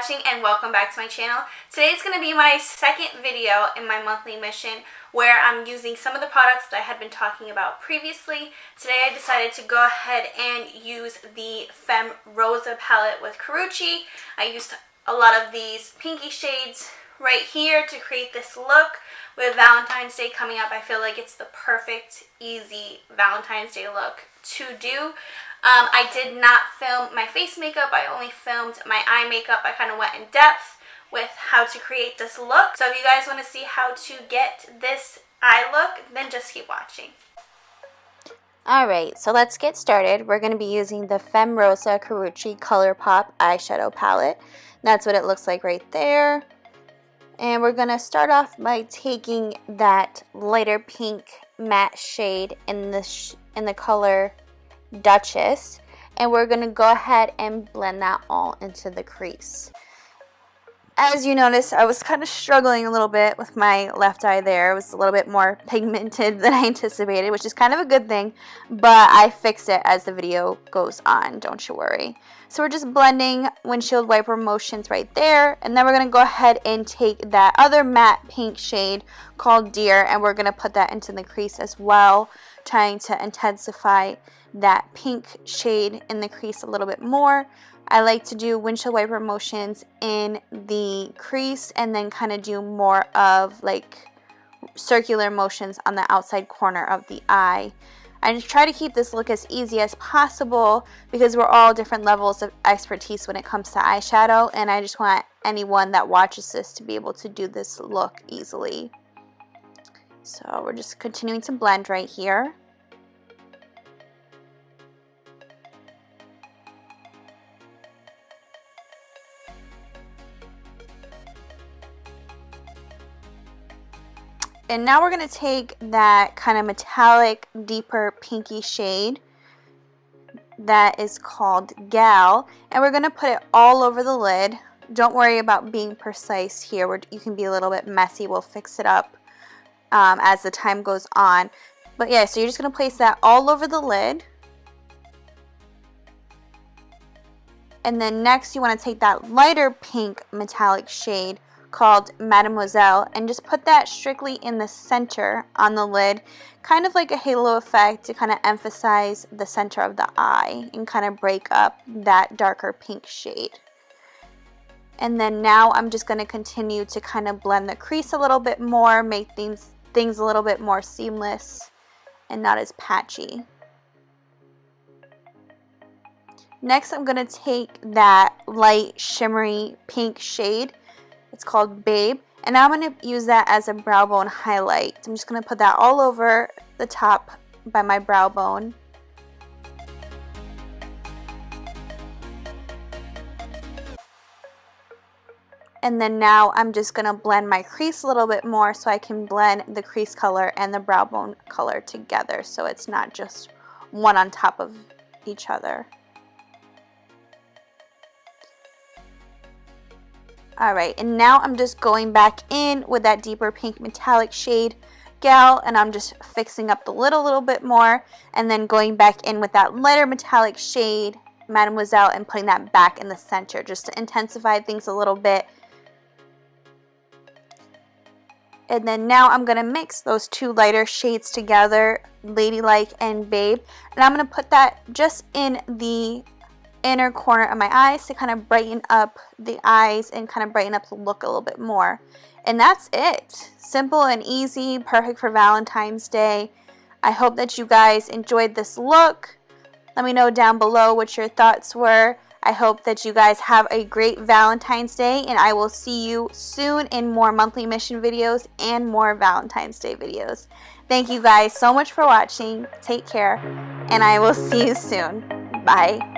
watching and welcome back to my channel. Today is going to be my second video in my monthly mission where I'm using some of the products that I had been talking about previously. Today I decided to go ahead and use the Femme Rosa palette with Karuchi. I used a lot of these pinky shades right here to create this look. With Valentine's Day coming up, I feel like it's the perfect, easy Valentine's Day look to do. I did not film my face makeup. I only filmed my eye makeup. I kind of went in depth with how to create this look. So if you guys want to see how to get this eye look, then just keep watching. Alright, so let's get started. We're going to be using the Femme Rosa Karuchi ColourPop eyeshadow palette. That's what it looks like right there. And we're going to start off by taking that lighter pink matte shade in the color Duchess, and we're going to go ahead and blend that all into the crease. As you notice, I was kind of struggling a little bit with my left eye there. It was a little bit more pigmented than I anticipated, which is kind of a good thing, but I fix it as the video goes on, don't you worry. So we're just blending windshield wiper motions right there, and then we're going to go ahead and take that other matte pink shade called Dear, and we're going to put that into the crease as well, trying to intensify that pink shade in the crease a little bit more. I like to do windshield wiper motions in the crease and then kind of do more of like circular motions on the outside corner of the eye. I just try to keep this look as easy as possible because we're all different levels of expertise when it comes to eyeshadow, and I just want anyone that watches this to be able to do this look easily. So we're just continuing to blend right here. And now we're going to take that kind of metallic, deeper pinky shade that is called Gal, and we're going to put it all over the lid. Don't worry about being precise here. You can be a little bit messy. We'll fix it up as the time goes on. But yeah, so you're just going to place that all over the lid. And then next you want to take that lighter pink metallic shade called Mademoiselle and just put that strictly in the center on the lid, kind of like a halo effect to kind of emphasize the center of the eye and kind of break up that darker pink shade. And then now I'm just going to continue to kind of blend the crease a little bit more, make things a little bit more seamless and not as patchy. Next I'm going to take that light shimmery pink shade. It's called Babe, and I'm going to use that as a brow bone highlight. I'm just going to put that all over the top by my brow bone. And then now I'm just going to blend my crease a little bit more so I can blend the crease color and the brow bone color together so it's not just one on top of each other. Alright, and now I'm just going back in with that deeper pink metallic shade Gal, and I'm just fixing up the lid a little bit more, and then going back in with that lighter metallic shade Mademoiselle and putting that back in the center just to intensify things a little bit. And then now I'm going to mix those two lighter shades together, Ladylike and Babe, and I'm going to put that just in the inner corner of my eyes to kind of brighten up the eyes and kind of brighten up the look a little bit more. And that's it. Simple and easy, perfect for Valentine's Day. I hope that you guys enjoyed this look. Let me know down below what your thoughts were. I hope that you guys have a great Valentine's Day, and I will see you soon in more monthly mission videos and more Valentine's Day videos. Thank you guys so much for watching. Take care, and I will see you soon. Bye.